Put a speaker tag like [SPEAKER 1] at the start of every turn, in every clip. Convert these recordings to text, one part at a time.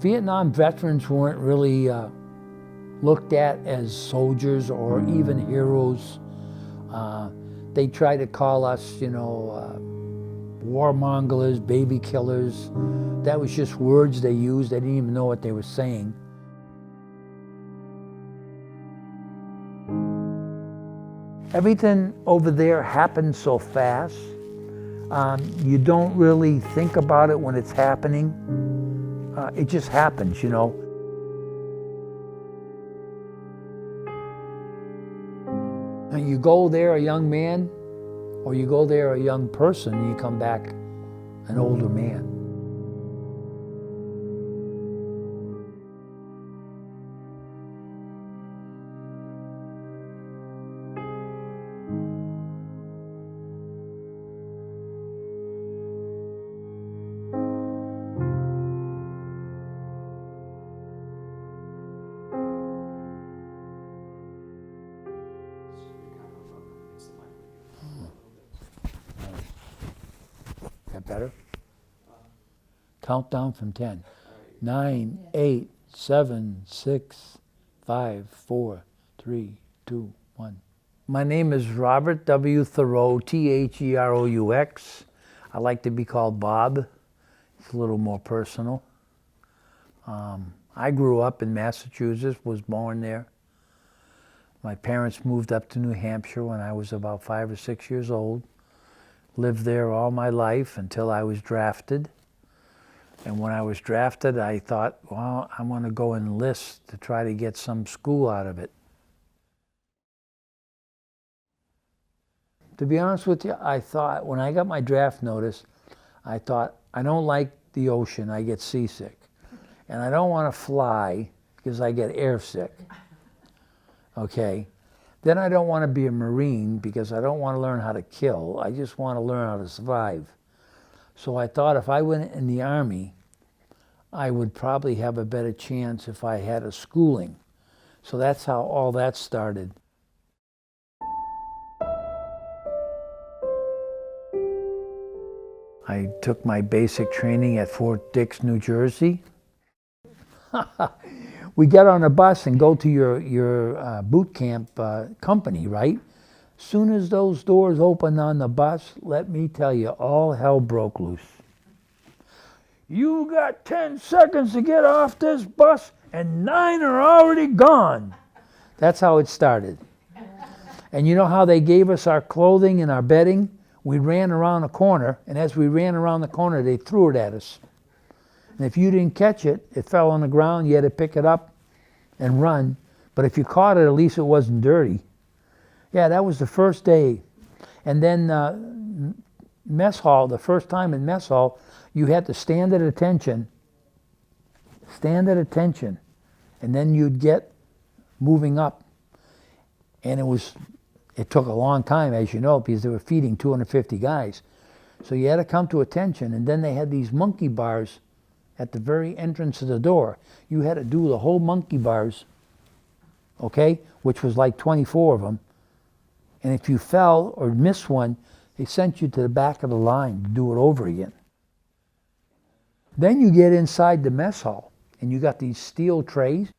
[SPEAKER 1] Vietnam veterans weren't really looked at as soldiers or even heroes. They tried to call us, warmongers, baby killers. That was just words they used. They didn't even know what they were saying. Everything over there happens so fast. You don't really think about it when it's happening. It just happens, And you go there a young man, or you go there a young person, and you come back an older man. That better? Count down from 10. 9, 8, 7, 6, 5, 4, 3, 2, 1. My name is Robert W. Theroux, Theroux. I like to be called Bob. It's a little more personal. I grew up in Massachusetts, was born there. My parents moved up to New Hampshire when I was about 5 or 6 years old. Lived there all my life until I was drafted. And when I was drafted, I thought, well, I'm going to go enlist to try to get some school out of it. To be honest with you, I thought, when I got my draft notice, I thought, I don't like the ocean, I get seasick. And I don't want to fly because I get airsick. Okay? Then I don't want to be a Marine because I don't want to learn how to kill. I just want to learn how to survive. So I thought if I went in the Army, I would probably have a better chance if I had a schooling. So that's how all that started. I took my basic training at Fort Dix, New Jersey. We get on a bus and go to your boot camp company, right? Soon as those doors open on the bus, let me tell you, all hell broke loose. You got 10 seconds to get off this bus and 9 are already gone. That's how it started. And you know how they gave us our clothing and our bedding? We ran around a corner, and as we ran around the corner, they threw it at us. And if you didn't catch it, it fell on the ground, you had to pick it up and run. But if you caught it, at least it wasn't dirty. Yeah, that was the first day. And then mess hall, the first time in mess hall, you had to stand at attention, and then you'd get moving up. And it took a long time, as you know, because they were feeding 250 guys. So you had to come to attention, and then they had these monkey bars at the very entrance of the door. You had to do the whole monkey bars, okay, which was like 24 of them. And if you fell or missed one, they sent you to the back of the line to do it over again. Then you get inside the mess hall, and you got these steel trays,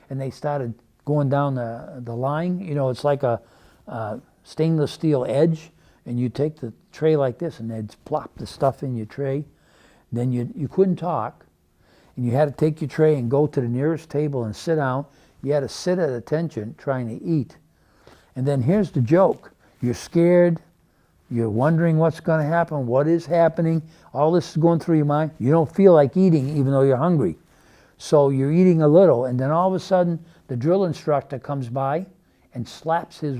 [SPEAKER 1] and they started going down the line. You know, it's like a stainless steel edge, and you take the tray like this, and they'd plop the stuff in your tray. Then you couldn't talk, and you had to take your tray and go to the nearest table and sit down. You had to sit at attention trying to eat. And then here's the joke. You're scared. You're wondering what's going to happen, what is happening. All this is going through your mind. You don't feel like eating even though you're hungry. So you're eating a little, and then all of a sudden the drill instructor comes by and slaps his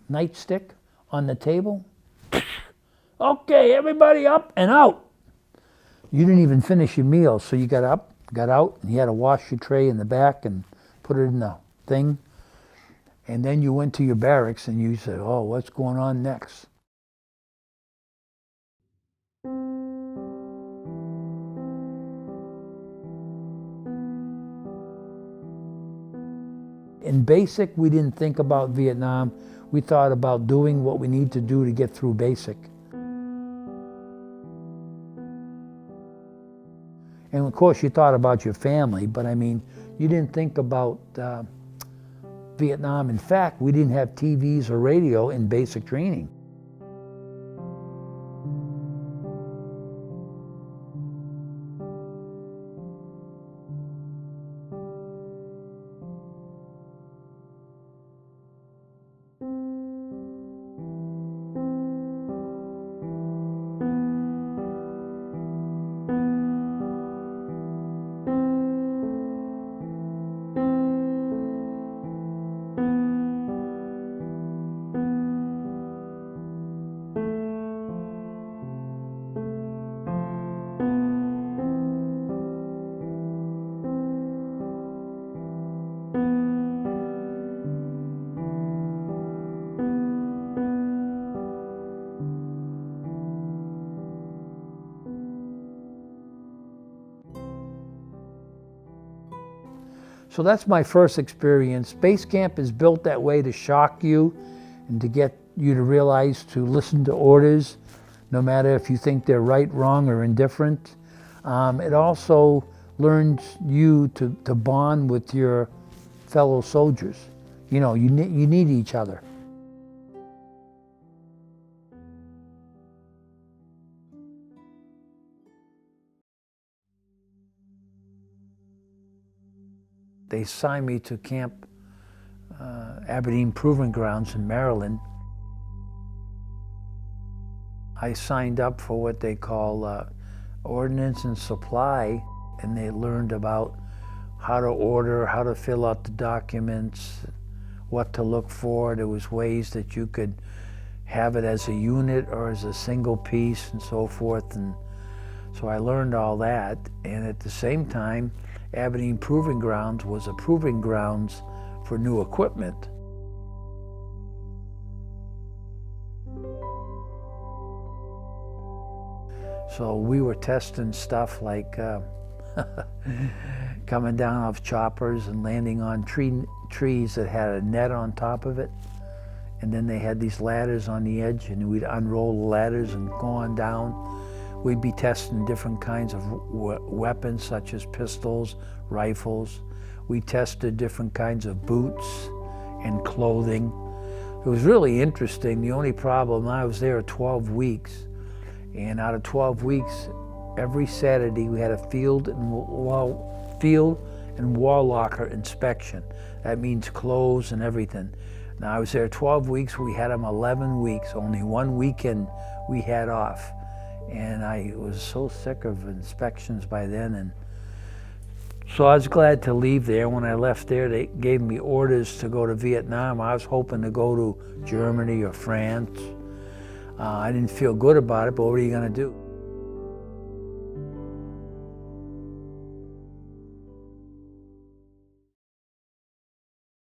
[SPEAKER 1] nightstick on the table. Okay, everybody up and out. You didn't even finish your meal, so you got up, got out, and you had to wash your tray in the back and put it in the thing. And then you went to your barracks and you said, oh, what's going on next? In basic, we didn't think about Vietnam. We thought about doing what we need to do to get through basic. And of course you thought about your family, but I mean, you didn't think about Vietnam. In fact, we didn't have TVs or radio in basic training. So that's my first experience. Base camp is built that way to shock you and to get you to realize to listen to orders, no matter if you think they're right, wrong, or indifferent. It also learns you to bond with your fellow soldiers. You know, you need each other. They assigned me to Camp Aberdeen Proving Grounds in Maryland. I signed up for what they call Ordnance and Supply, and they learned about how to order, how to fill out the documents, what to look for. There was ways that you could have it as a unit or as a single piece and so forth. And so I learned all that, and at the same time, Aberdeen Proving Grounds was a proving grounds for new equipment. So we were testing stuff like coming down off choppers and landing on trees that had a net on top of it. And then they had these ladders on the edge, and we'd unroll the ladders and go on down. We'd be testing different kinds of weapons, such as pistols, rifles. We tested different kinds of boots and clothing. It was really interesting. The only problem, I was there 12 weeks, and out of 12 weeks, every Saturday we had a field and wall locker inspection. That means clothes and everything. Now I was there 12 weeks, we had them 11 weeks, only one weekend we had off. And I was so sick of inspections by then, and so I was glad to leave there. When I left there, they gave me orders to go to Vietnam. I was hoping to go to Germany or France. I didn't feel good about it, but what are you going to do?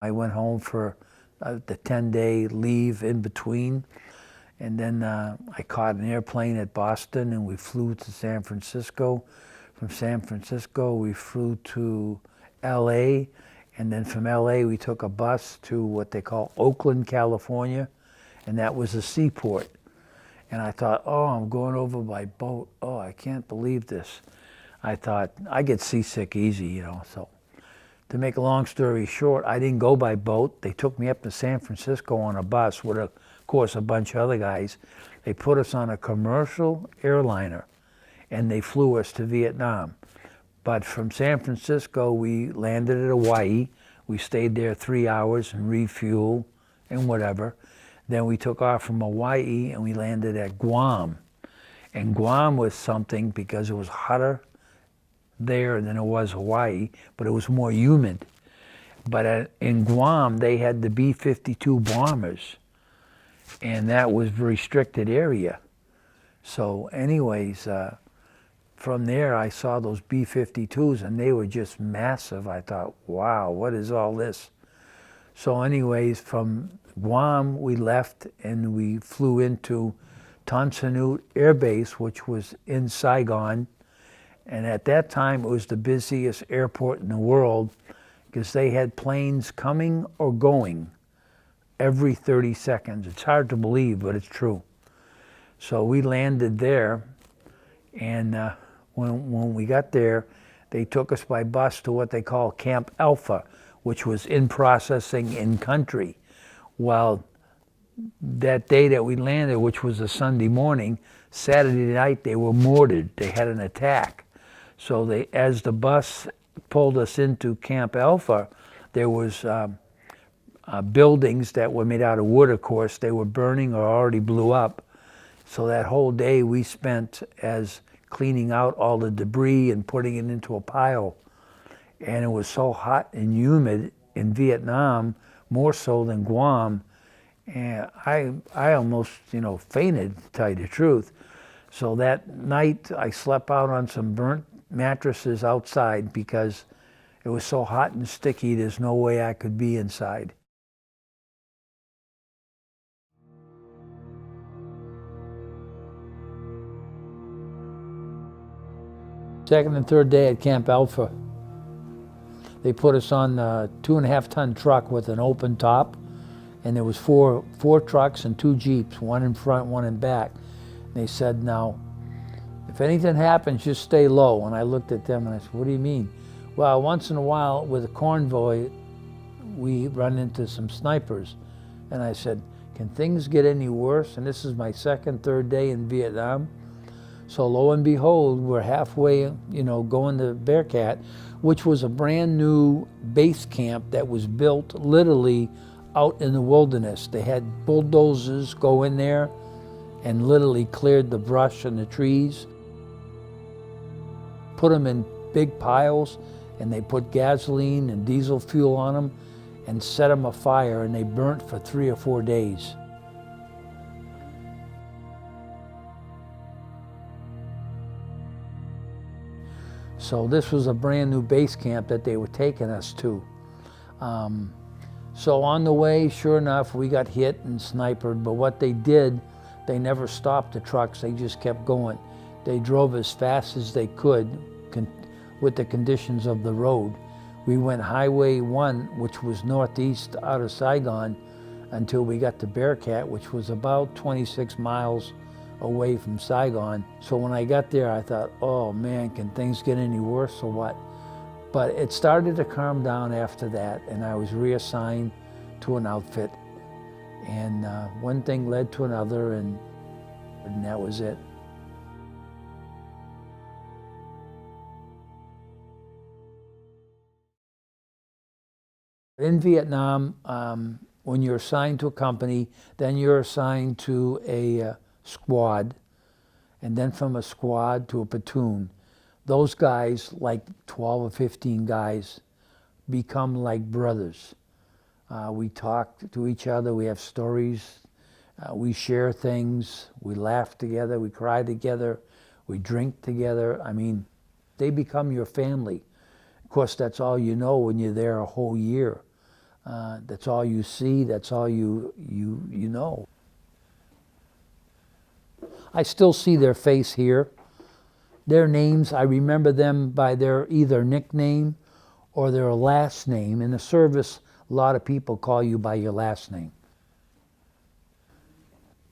[SPEAKER 1] I went home for the 10-day leave in between. And then I caught an airplane at Boston, and we flew to San Francisco. From San Francisco, we flew to LA, and then from LA, we took a bus to what they call Oakland, California, and that was a seaport. And I thought, oh, I'm going over by boat. Oh, I can't believe this. I thought, I get seasick easy, you know. So to make a long story short, I didn't go by boat. They took me up to San Francisco on a bus with, of course, a bunch of other guys. They put us on a commercial airliner, and they flew us to Vietnam. But from San Francisco, we landed at Hawaii. We stayed there 3 hours and refueled and whatever. Then we took off from Hawaii and we landed at Guam. And Guam was something because it was hotter there than it was Hawaii, but it was more humid. But in Guam, they had the B-52 bombers, and that was a restricted area. So anyways, from there, I saw those B-52s, and they were just massive. I thought, wow, what is all this? So anyways, from Guam, we left, and we flew into Tan Son Nhut Air Base, which was in Saigon. And at that time, it was the busiest airport in the world because they had planes coming or going every 30 seconds. It's hard to believe, but it's true. So we landed there, and When we got there, they took us by bus to what they call Camp Alpha, which was in processing in country. Well, that day that we landed, which was a Sunday morning, Saturday night they were mortared. They had an attack. So as the bus pulled us into Camp Alpha, there was buildings that were made out of wood, of course. They were burning or already blew up. So that whole day we spent as cleaning out all the debris and putting it into a pile. And it was so hot and humid in Vietnam, more so than Guam, and I almost, fainted, to tell you the truth. So that night I slept out on some burnt mattresses outside because it was so hot and sticky, there's no way I could be inside. Second and third day at Camp Alpha, they put us on a 2.5-ton truck with an open top, and there was four trucks and 2 Jeeps, one in front, one in back. And they said, now, if anything happens, just stay low. And I looked at them and I said, what do you mean? Well, once in a while with a convoy, we run into some snipers. And I said, can things get any worse? And this is my second, third day in Vietnam. So lo and behold, we're halfway, going to Bearcat, which was a brand new base camp that was built literally out in the wilderness. They had bulldozers go in there and literally cleared the brush and the trees, put them in big piles, and they put gasoline and diesel fuel on them and set them afire, and they burnt for 3 or 4 days. So this was a brand new base camp that they were taking us to. So on the way, sure enough, we got hit and sniped, but what they did, they never stopped the trucks, they just kept going. They drove as fast as they could with the conditions of the road. We went Highway 1, which was northeast out of Saigon, until we got to Bearcat, which was about 26 miles away from Saigon. So when I got there, I thought, oh man, can things get any worse or what? But it started to calm down after that, and I was reassigned to an outfit. And one thing led to another, and that was it. In Vietnam, when you're assigned to a company, then you're assigned to a squad, and then from a squad to a platoon. Those guys, like 12 or 15 guys, become like brothers. We talk to each other, we have stories, we share things, we laugh together, we cry together, we drink together. I mean, they become your family. Of course, that's all you know when you're there a whole year. That's all you see, that's all you know. I still see their face here. Their names, I remember them by their either nickname or their last name. In the service, a lot of people call you by your last name.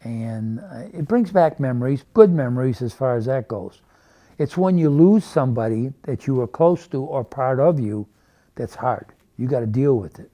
[SPEAKER 1] And it brings back memories, good memories as far as that goes. It's when you lose somebody that you were close to or part of you that's hard. You got to deal with it.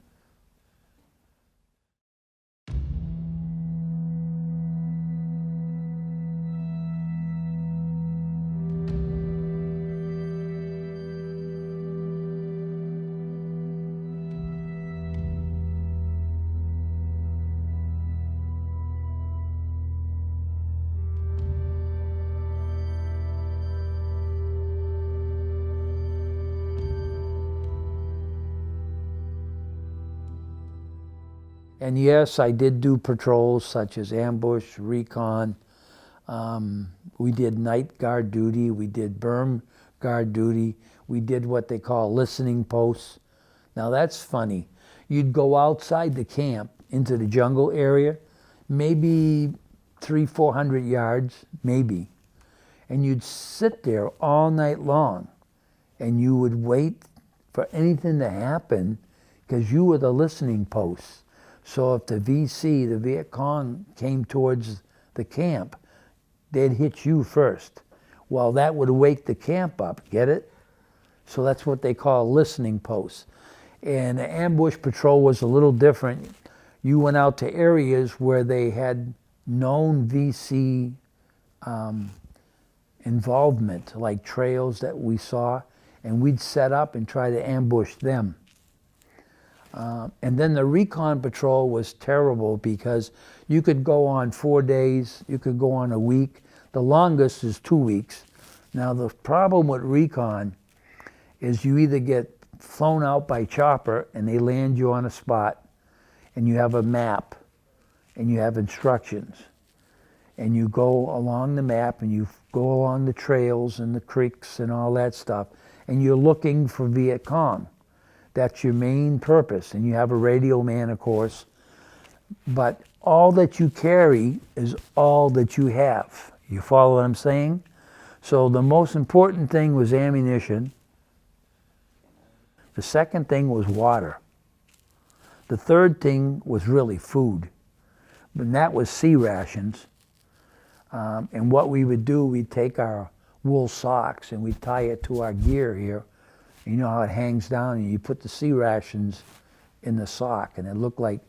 [SPEAKER 1] And yes, I did do patrols such as ambush, recon. We did night guard duty. We did berm guard duty. We did what they call listening posts. Now that's funny. You'd go outside the camp into the jungle area, maybe 300-400 yards, maybe. And you'd sit there all night long and you would wait for anything to happen because you were the listening posts. So if the VC, the Vietcong, came towards the camp, they'd hit you first. Well, that would wake the camp up, get it? So that's what they call listening posts. And the ambush patrol was a little different. You went out to areas where they had known VC involvement, like trails that we saw, and we'd set up and try to ambush them. And then the recon patrol was terrible because you could go on 4 days, you could go on a week. The longest is 2 weeks. Now the problem with recon is you either get flown out by chopper and they land you on a spot and you have a map and you have instructions. And you go along the map and you go along the trails and the creeks and all that stuff. And you're looking for Vietcong. That's your main purpose. And you have a radio man, of course. But all that you carry is all that you have. You follow what I'm saying? So the most important thing was ammunition. The second thing was water. The third thing was really food. And that was sea rations. And what we would do, we'd take our wool socks and we'd tie it to our gear here. You know how it hangs down and you put the sea rations in the sock and it looked like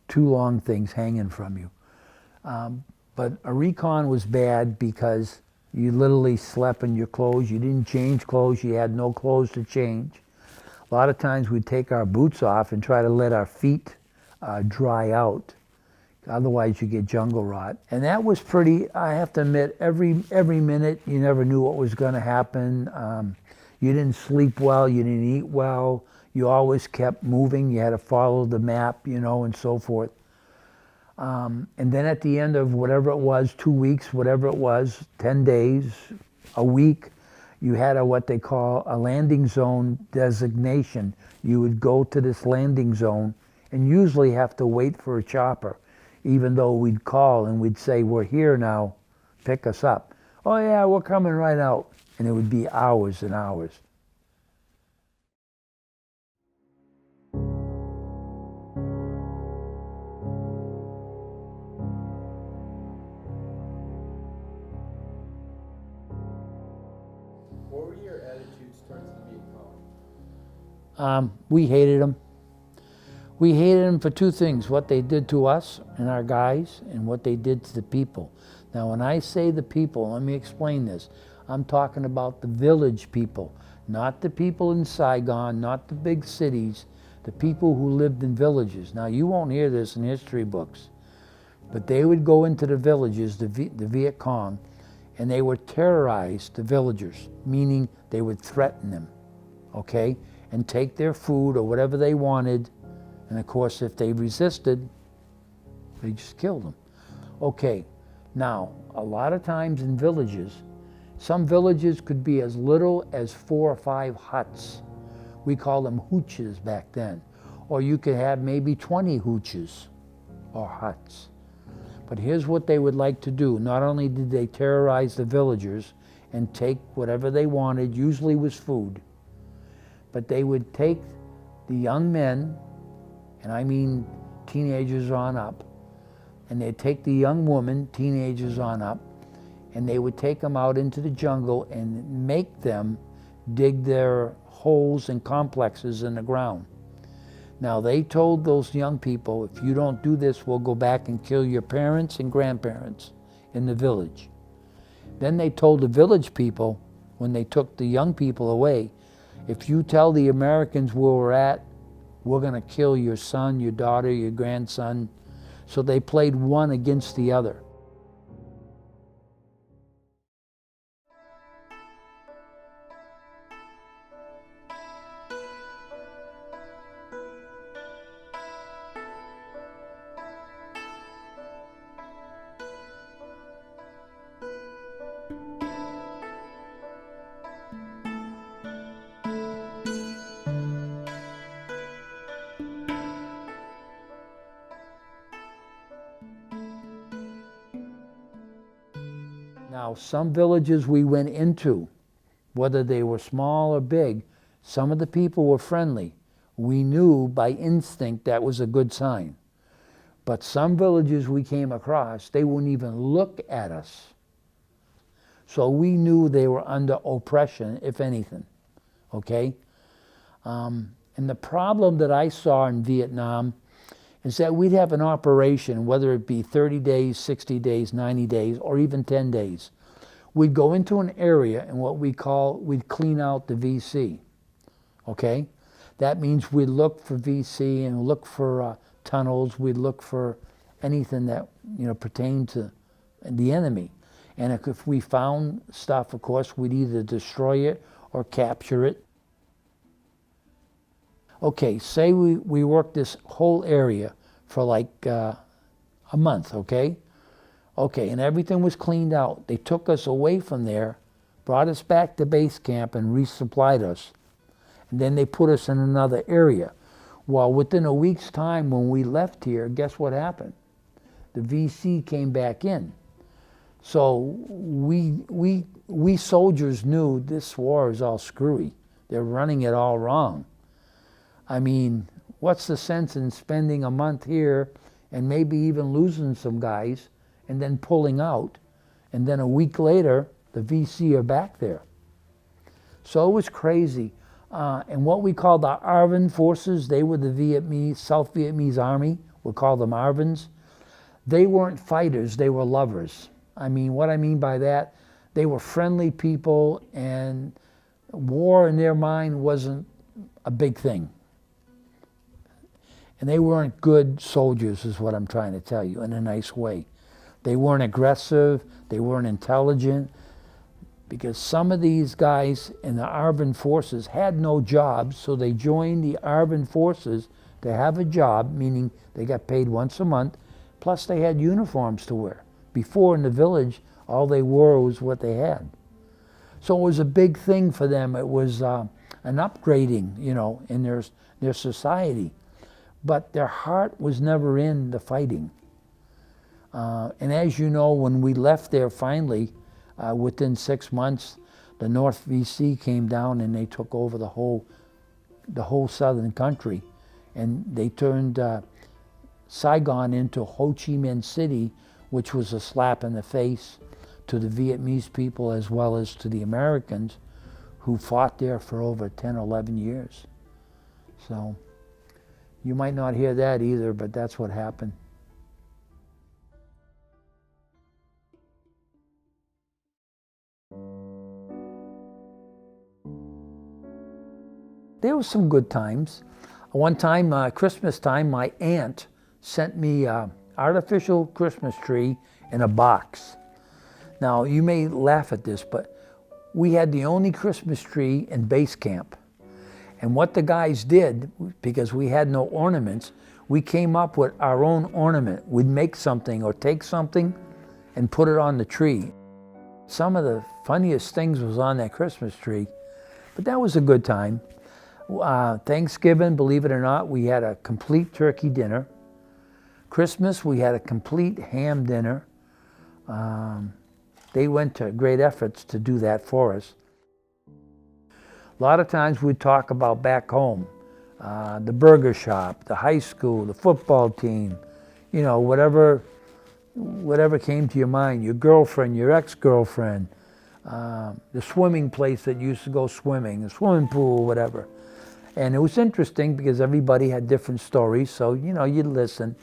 [SPEAKER 1] 2 long things hanging from you. But a recon was bad because you literally slept in your clothes. You didn't change clothes. You had no clothes to change. A lot of times we'd take our boots off and try to let our feet dry out. Otherwise you get jungle rot. And that was pretty, I have to admit, every minute you never knew what was going to happen. You didn't sleep well, you didn't eat well. You always kept moving. You had to follow the map, you know, and so forth. And then at the end of whatever it was, 2 weeks, whatever it was, 10 days, a week, you had what they call a landing zone designation. You would go to this landing zone and usually have to wait for a chopper, even though we'd call and we'd say, we're here now, pick us up. Oh yeah, we're coming right out. And it would be hours and hours.
[SPEAKER 2] What were your attitudes towards the Vietcong?
[SPEAKER 1] We hated them. We hated them for 2 things, what they did to us and our guys and what they did to the people. Now when I say the people, let me explain this. I'm talking about the village people, not the people in Saigon, not the big cities, the people who lived in villages. Now you won't hear this in history books, but they would go into the villages, the Viet Cong, and they would terrorize the villagers, meaning they would threaten them, okay, and take their food or whatever they wanted. And of course, if they resisted, they just killed them. Okay, now, a lot of times in villages, some villages could be as little as 4 or 5 huts. We call them hooches back then. Or you could have maybe 20 hooches or huts. But here's what they would like to do. Not only did they terrorize the villagers and take whatever they wanted, usually was food, but they would take the young men, and I mean teenagers on up, and they'd take the young women, teenagers on up, and they would take them out into the jungle and make them dig their holes and complexes in the ground. Now they told those young people, if you don't do this, we'll go back and kill your parents and grandparents in the village. Then they told the village people, when they took the young people away, if you tell the Americans where we're at, we're gonna kill your son, your daughter, your grandson. So they played one against the other. Now, some villages we went into, whether they were small or big, some of the people were friendly. We knew by instinct that was a good sign. But some villages we came across, they wouldn't even look at us. So we knew they were under oppression, if anything, okay? And the problem that I saw in Vietnam is that we'd have an operation, whether it be 30 days, 60 days, 90 days, or even 10 days. We'd go into an area and we'd clean out the VC, okay? That means we'd look for VC and look for tunnels, we'd look for anything that, pertained to the enemy. And if we found stuff, of course, we'd either destroy it or capture it. Okay, say we worked this whole area for like a month, okay? Okay, and everything was cleaned out. They took us away from there, brought us back to base camp and resupplied us. And then they put us in another area. Well, within a week's time when we left here, guess what happened? The VC came back in. So we soldiers knew this war is all screwy. They're running it all wrong. I mean, what's the sense in spending a month here and maybe even losing some guys and then pulling out, and then a week later, the VC are back there. So it was crazy. And what we called the ARVN forces, they were the Vietnamese, South Vietnamese Army, we call them ARVNs. They weren't fighters, they were lovers. I mean, what I mean by that, they were friendly people and war in their mind wasn't a big thing. And they weren't good soldiers is what I'm trying to tell you in a nice way. They weren't aggressive, they weren't intelligent, because some of these guys in the ARVN forces had no jobs, so they joined the ARVN forces to have a job, meaning they got paid once a month, plus they had uniforms to wear. Before in the village, all they wore was what they had. So it was a big thing for them. It was an upgrading, in their society. But their heart was never in the fighting. And as you know, when we left there finally, within 6 months, the North VC came down and they took over the whole southern country. And they turned Saigon into Ho Chi Minh City, which was a slap in the face to the Vietnamese people as well as to the Americans who fought there for over 10, 11 years. So you might not hear that either, but that's what happened. There were some good times. One time, Christmas time, my aunt sent me an artificial Christmas tree in a box. Now, you may laugh at this, but we had the only Christmas tree in base camp. And what the guys did, because we had no ornaments, we came up with our own ornament. We'd make something or take something and put it on the tree. Some of the funniest things was on that Christmas tree, but that was a good time. Thanksgiving, believe it or not, we had a complete turkey dinner. Christmas, we had a complete ham dinner. They went to great efforts to do that for us. A lot of times we'd talk about back home, the burger shop, the high school, the football team, whatever came to your mind, your girlfriend, your ex-girlfriend, the swimming place that you used to go swimming, the swimming pool, whatever. And it was interesting because everybody had different stories, so you'd listen.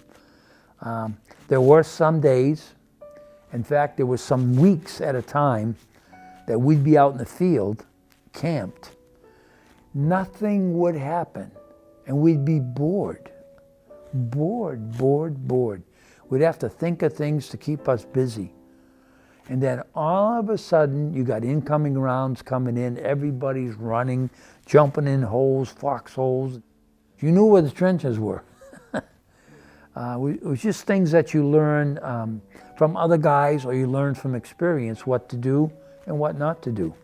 [SPEAKER 1] There were some days, in fact there was some weeks at a time that we'd be out in the field, camped. Nothing would happen, and we'd be bored. Bored. We'd have to think of things to keep us busy. And then all of a sudden, you got incoming rounds coming in, everybody's running, jumping in holes, foxholes. You knew where the trenches were. It was just things that you learn from other guys or you learn from experience what to do and what not to do.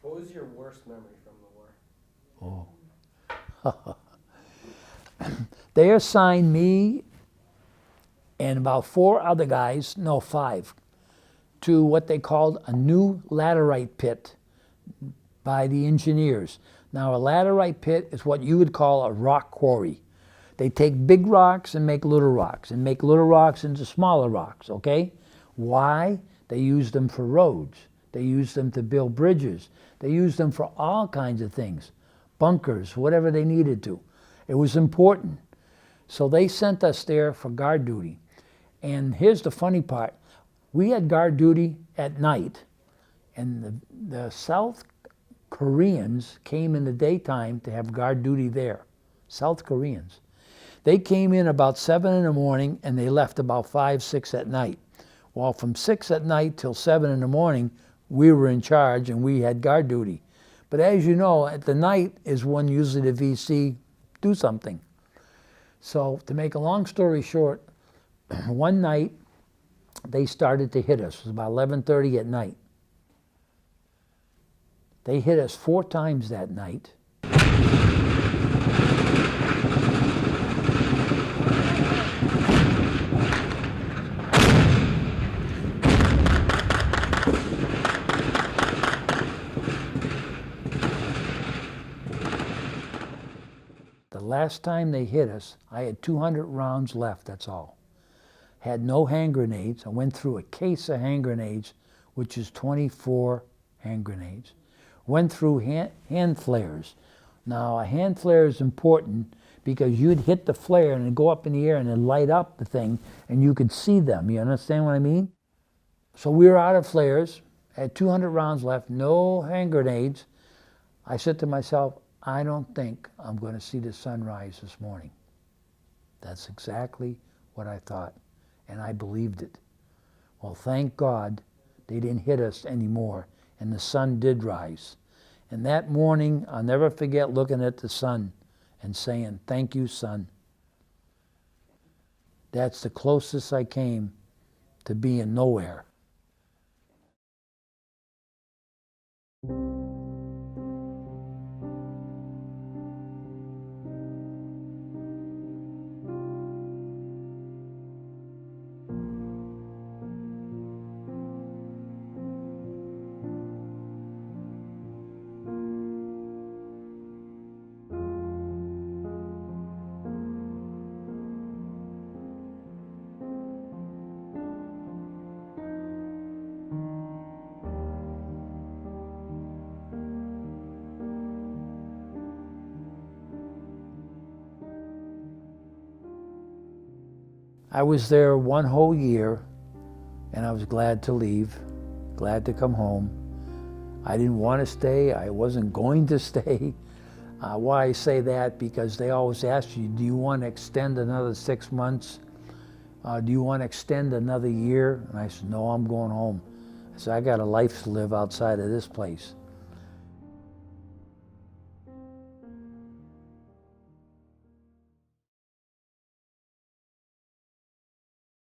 [SPEAKER 2] What was your worst memory from the war?
[SPEAKER 1] Oh. They assigned me and about 4 other guys, no, 5, to what they called a new laterite pit by the engineers. Now, a laterite pit is what you would call a rock quarry. They take big rocks and make little rocks, and make little rocks into smaller rocks, okay? Why? They use them for roads. They use them to build bridges. They use them for all kinds of things, bunkers, whatever they needed to. It was important. So they sent us there for guard duty. And here's the funny part. We had guard duty at night, and the South Koreans came in the daytime to have guard duty there. South Koreans. They came in about 7 in the morning and they left about 5, 6 at night. Well, from 6 at night till 7 in the morning, we were in charge and we had guard duty. But as you know, at the night is when usually the VC do something. So to make a long story short, one night they started to hit us. It was about 11:30 at night. They hit us 4 times that night. The last time they hit us, I had 200 rounds left, that's all. Had no hand grenades. I went through a case of hand grenades, which is 24 hand grenades. Went through hand flares. Now, a hand flare is important because you'd hit the flare and it'd go up in the air and it'd light up the thing and you could see them. You understand what I mean? So we were out of flares, had 200 rounds left, no hand grenades. I said to myself, I don't think I'm going to see the sunrise this morning. That's exactly what I thought, and I believed it. Well, thank God they didn't hit us anymore, and the sun did rise. And that morning, I'll never forget looking at the sun and saying, thank you, sun. That's the closest I came to being nowhere. I was there 1 whole year, and I was glad to leave, glad to come home. I didn't want to stay. I wasn't going to stay. Why I say that, because they always ask you, do you want to extend another 6 months? Do you want to extend another year? And I said, no, I'm going home. I said, I got a life to live outside of this place.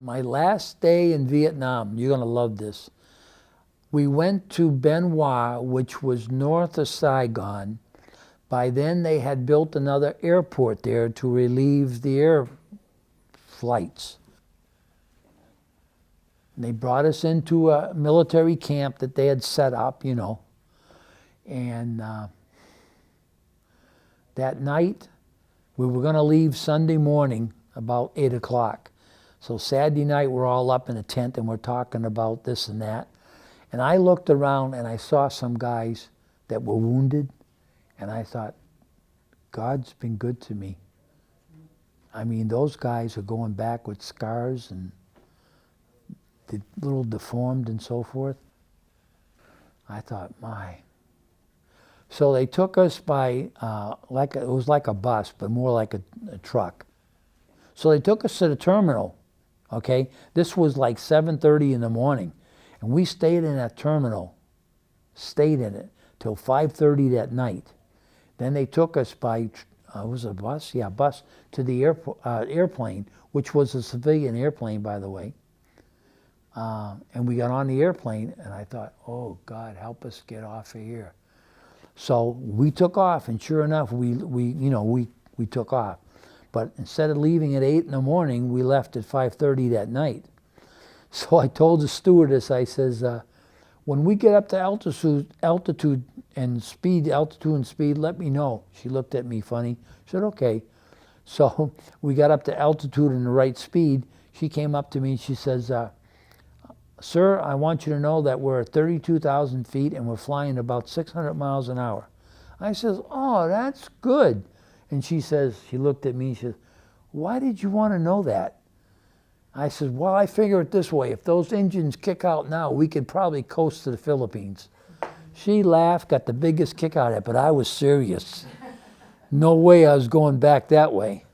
[SPEAKER 1] My last day in Vietnam, you're going to love this. We went to Bien Hoa, which was north of Saigon. By then, they had built another airport there to relieve the air flights. And they brought us into a military camp that they had set up, you know. And that night, we were going to leave Sunday morning about 8 o'clock. So Saturday night, we're all up in a tent and we're talking about this and that. And I looked around and I saw some guys that were wounded. And I thought, God's been good to me. I mean, those guys are going back with scars and a little deformed and so forth. I thought, my. So they took us by, it was like a bus, but more like a truck. So they took us to the terminal. Okay, this was like 7:30 in the morning, and we stayed in that terminal, stayed in it till 5:30 that night. Then they took us by, was it a bus? Yeah, bus to the airplane, which was a civilian airplane, by the way. And we got on the airplane, and I thought, oh God, help us get off of here. So we took off, and sure enough, we took off. But instead of leaving at 8 in the morning, we left at 5:30 that night. So I told the stewardess, I says, when we get up to altitude and speed, let me know. She looked at me funny. She said, okay. So we got up to altitude and the right speed. She came up to me and she says, sir, I want you to know that we're at 32,000 feet and we're flying about 600 miles an hour. I says, oh, that's good. And she says, she looked at me and she says, why did you want to know that? I said, well, I figure it this way. If those engines kick out now, we could probably coast to the Philippines. She laughed, got the biggest kick out of it, but I was serious. No way I was going back that way.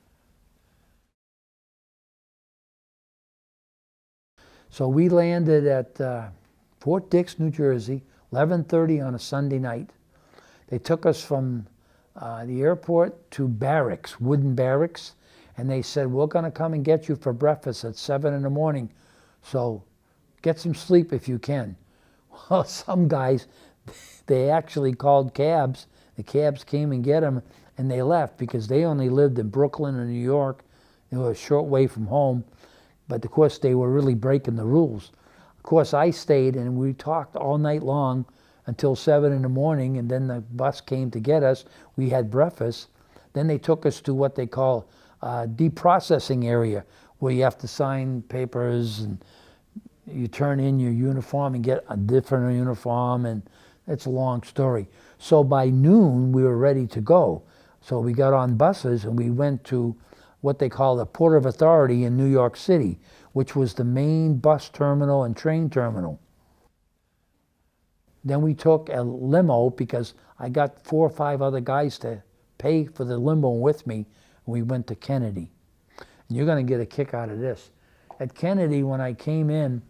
[SPEAKER 1] So we landed at Fort Dix, New Jersey, 11:30 on a Sunday night. They took us from the airport to barracks, wooden barracks, and they said, we're going to come and get you for breakfast at 7 in the morning, so get some sleep if you can. Well, some guys, they actually called cabs. The cabs came and get them, and they left because they only lived in Brooklyn and New York. They were a short way from home, but of course they were really breaking the rules. Of course I stayed and we talked all night long until 7 in the morning, and then the bus came to get us. We had breakfast. Then they took us to what they call a deprocessing area, where you have to sign papers and you turn in your uniform and get a different uniform, and it's a long story. So by noon we were ready to go. So we got on buses and we went to what they call the Port of Authority in New York City, which was the main bus terminal and train terminal. Then we took a limo because I got 4 or 5 other guys to pay for the limo with me. We went to Kennedy. And you're going to get a kick out of this. At Kennedy, when I came in,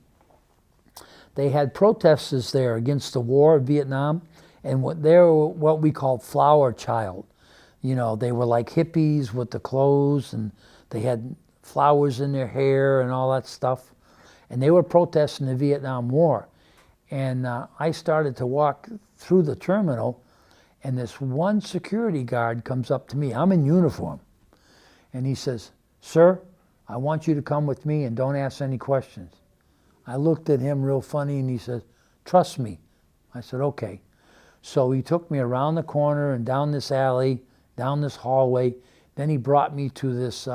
[SPEAKER 1] they had protesters there against the war in Vietnam, and they were what we call flower child. You know, they were like hippies with the clothes, and they had flowers in their hair and all that stuff. And they were protesting the Vietnam War. And I started to walk through the terminal, and this one security guard comes up to me. I'm in uniform. And he says, sir, I want you to come with me and don't ask any questions. I looked at him real funny and he said, trust me. I said, okay. So he took me around the corner and down this alley, down this hallway. Then he brought me to this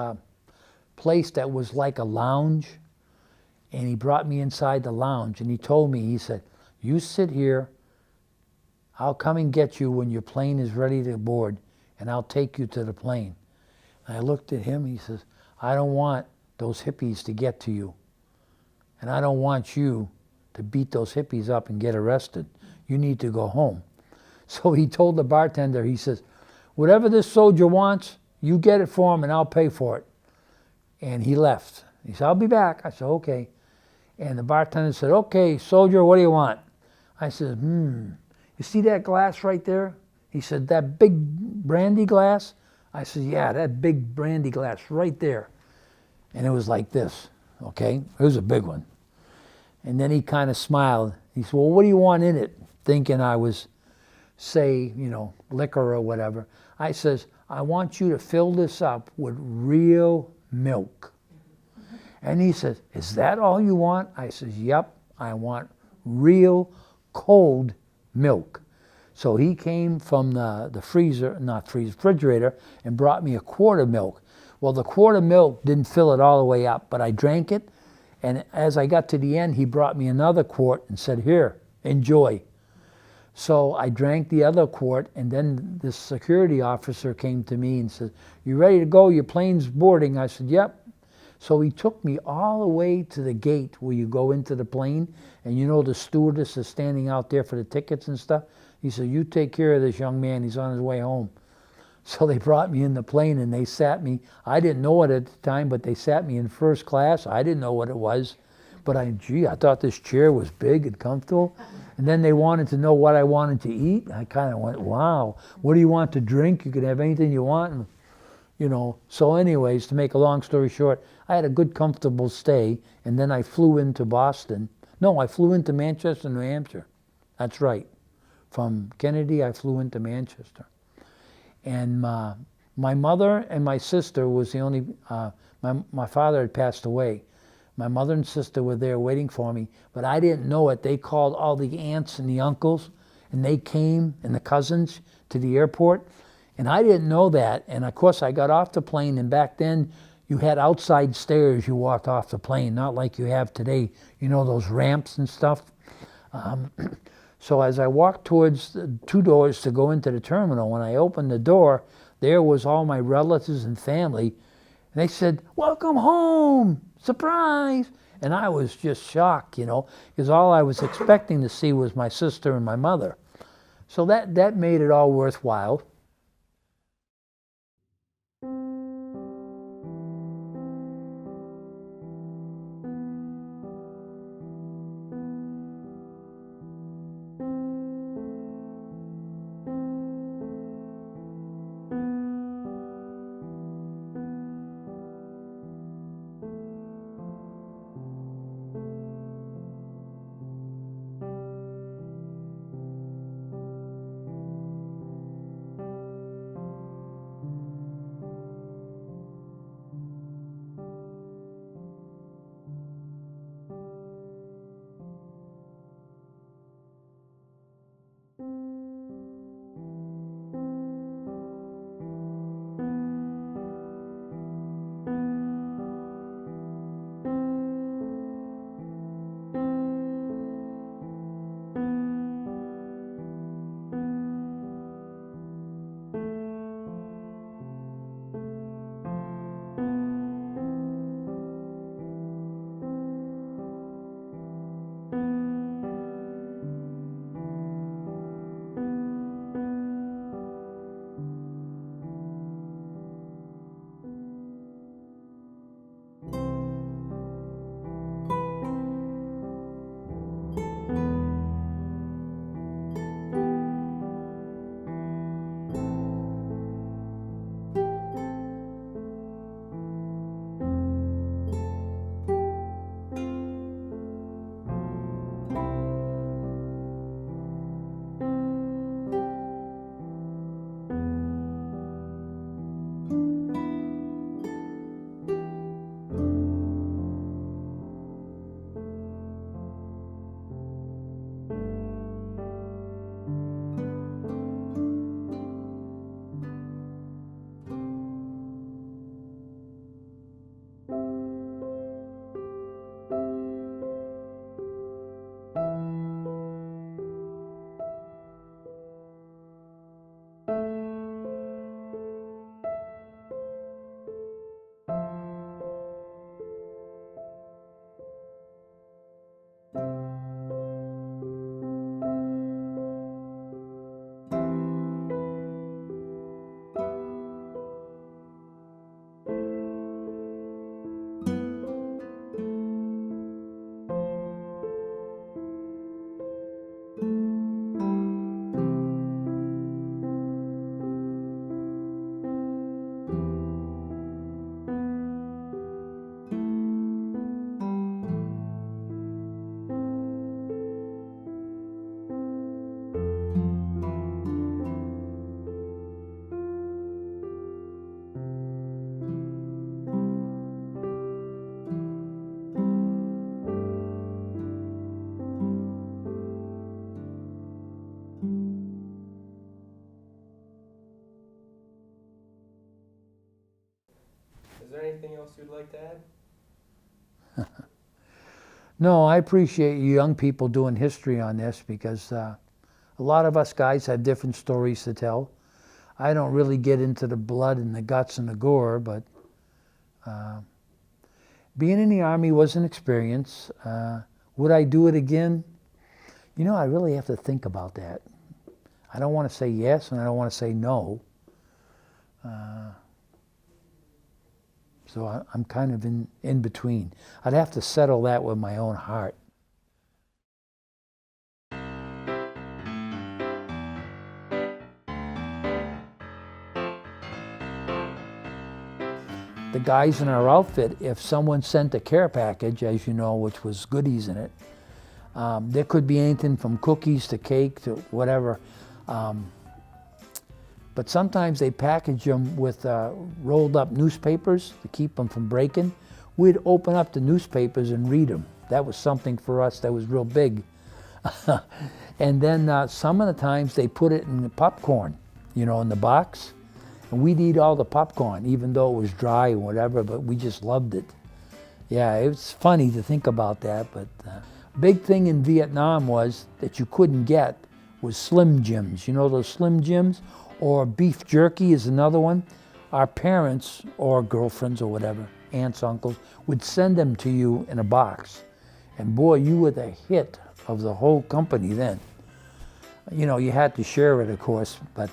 [SPEAKER 1] place that was like a lounge. And he brought me inside the lounge and he told me, he said, you sit here, I'll come and get you when your plane is ready to board, and I'll take you to the plane. And I looked at him, he says, I don't want those hippies to get to you. And I don't want you to beat those hippies up and get arrested. You need to go home. So he told the bartender, he says, whatever this soldier wants, you get it for him and I'll pay for it. And he left. He said, I'll be back. I said, okay. And the bartender said, okay, soldier, what do you want? I said, you see that glass right there? He said, that big brandy glass? I said, yeah, that big brandy glass right there. And it was like this, okay? It was a big one. And then he kind of smiled. He said, well, what do you want in it? Thinking I was, say, you know, liquor or whatever. I says, I want you to fill this up with real milk. And he says, is that all you want? I says, yep, I want real cold milk. So he came from the refrigerator and brought me a quart of milk. Well, the quart of milk didn't fill it all the way up, but I drank it. And as I got to the end, he brought me another quart and said, here, enjoy. So I drank the other quart, and then this security officer came to me and said, you ready to go? Your plane's boarding. I said, yep. So he took me all the way to the gate where you go into the plane, and you know the stewardess is standing out there for the tickets and stuff. He said, you take care of this young man. He's on his way home. So they brought me in the plane, and they sat me. I didn't know it at the time, but they sat me in first class. I didn't know what it was. But I thought this chair was big and comfortable. And then they wanted to know what I wanted to eat. I kind of went, wow, what do you want to drink? You can have anything you want. And, you know, so anyways, to make a long story short, I had a good, comfortable stay, and then I flew into Boston. No, I flew into Manchester, New Hampshire. That's right. From Kennedy, I flew into Manchester. And My mother and my sister was the only, my father had passed away. My mother and sister were there waiting for me, but I didn't know it. They called all the aunts and the uncles, and they came, and the cousins, to the airport, and I didn't know that. And of course I got off the plane, and back then you had outside stairs you walked off the plane, not like you have today, you know, those ramps and stuff. So as I walked towards the 2 doors to go into the terminal, when I opened the door, there was all my relatives and family. And they said, "Welcome home, surprise." And I was just shocked, you know, because all I was expecting to see was my sister and my mother. So that made it all worthwhile.
[SPEAKER 2] Is there anything else you'd like to add?
[SPEAKER 1] No, I appreciate you young people doing history on this, because a lot of us guys have different stories to tell. I don't really get into the blood and the guts and the gore, but being in the Army was an experience. Would I do it again? You know, I really have to think about that. I don't want to say yes, and I don't want to say no. So I'm kind of in between. I'd have to settle that with my own heart. The guys in our outfit, if someone sent a care package, as you know, which was goodies in it, there could be anything from cookies to cake to whatever. But sometimes they package them with rolled up newspapers to keep them from breaking. We'd open up the newspapers and read them. That was something for us that was real big. And then some of the times they put it in the popcorn, you know, in the box. And we'd eat all the popcorn, even though it was dry or whatever, but we just loved it. Yeah, it was funny to think about that, but big thing in Vietnam was that you couldn't get was Slim Jims. You know those Slim Jims? Or beef jerky is another one. Our parents, or girlfriends or whatever, aunts, uncles, would send them to you in a box. And boy, you were the hit of the whole company then. You know, you had to share it, of course, but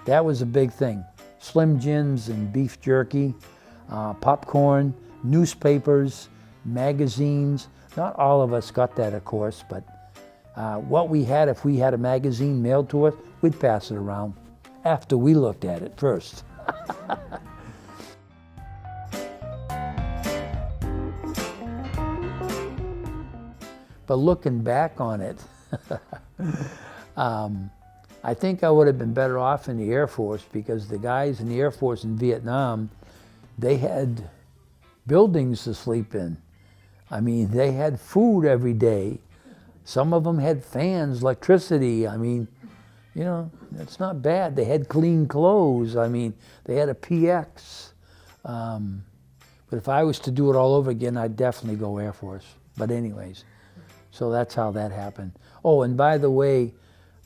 [SPEAKER 1] that was a big thing. Slim Jims and beef jerky, popcorn, newspapers, magazines. Not all of us got that, of course, but what we had, if we had a magazine mailed to us, we'd pass it around after we looked at it first. But looking back on it, I think I would have been better off in the Air Force, because the guys in the Air Force in Vietnam, they had buildings to sleep in. I mean, they had food every day. Some of them had fans, electricity. I mean, you know, it's not bad. They had clean clothes. I mean, they had a PX. But if I was to do it all over again, I'd definitely go Air Force. But anyways, so that's how that happened. Oh, and by the way,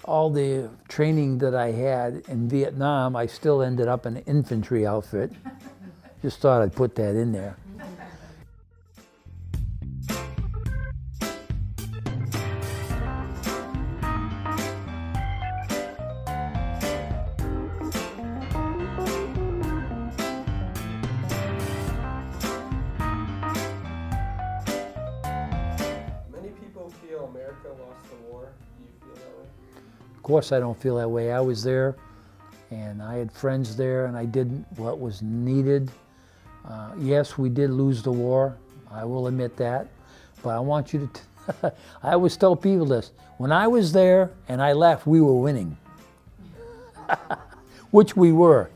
[SPEAKER 1] all the training that I had in Vietnam, I still ended up in an infantry outfit. Just thought I'd put that in there.
[SPEAKER 2] America lost the war. Do you feel that way?
[SPEAKER 1] Of course I don't feel that way. I was there, and I had friends there, and I did what was needed. Yes, we did lose the war. I will admit that. But I want you to, I always tell people this, when I was there and I left, we were winning. Which we were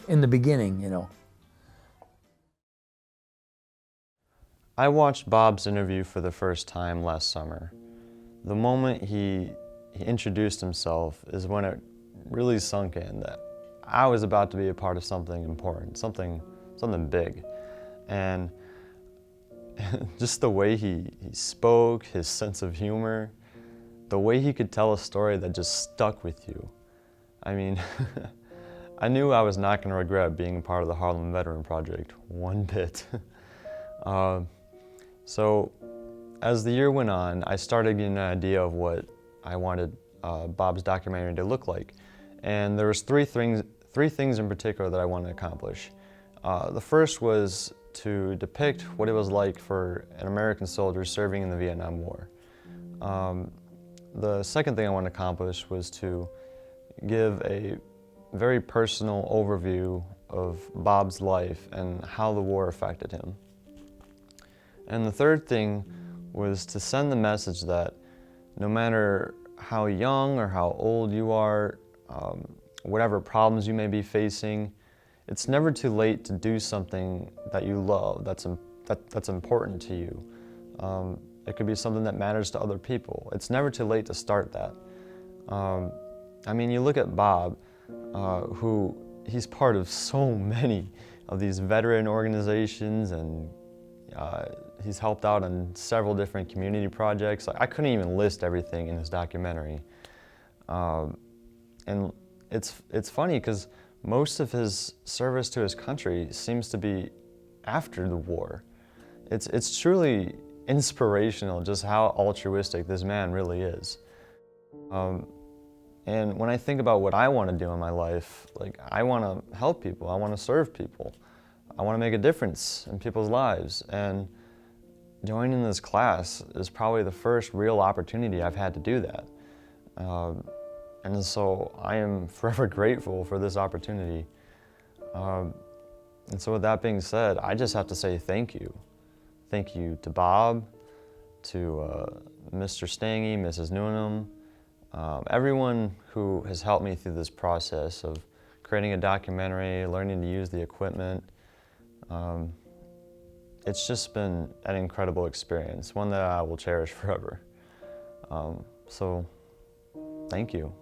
[SPEAKER 1] in the beginning, you know.
[SPEAKER 3] I watched Bob's interview for the first time last summer. The moment he introduced himself is when it really sunk in that I was about to be a part of something important, something big. And just the way he spoke, his sense of humor, the way he could tell a story that just stuck with you. I mean, I knew I was not going to regret being a part of the Harlem Veteran Project one bit. So as the year went on, I started getting an idea of what I wanted Bob's documentary to look like. And there was three things in particular that I wanted to accomplish. The first was to depict what it was like for an American soldier serving in the Vietnam War. The second thing I wanted to accomplish was to give a very personal overview of Bob's life and how the war affected him. And the third thing was to send the message that no matter how young or how old you are, whatever problems you may be facing, it's never too late to do something that you love, that's important to you. It could be something that matters to other people. It's never too late to start that. I mean, you look at Bob, who he's part of so many of these veteran organizations, and he's helped out on several different community projects. I couldn't even list everything in this documentary. And it's funny because most of his service to his country seems to be after the war. It's truly inspirational just how altruistic this man really is. And when I think about what I want to do in my life, like, I want to help people, I want to serve people, I want to make a difference in people's lives. And joining this class is probably the first real opportunity I've had to do that. And so I am forever grateful for this opportunity. And so with that being said, I just have to say thank you. Thank you to Bob, to Mr. Stange, Mrs. Noonan, Everyone who has helped me through this process of creating a documentary, learning to use the equipment, it's just been an incredible experience, one that I will cherish forever. So, thank you.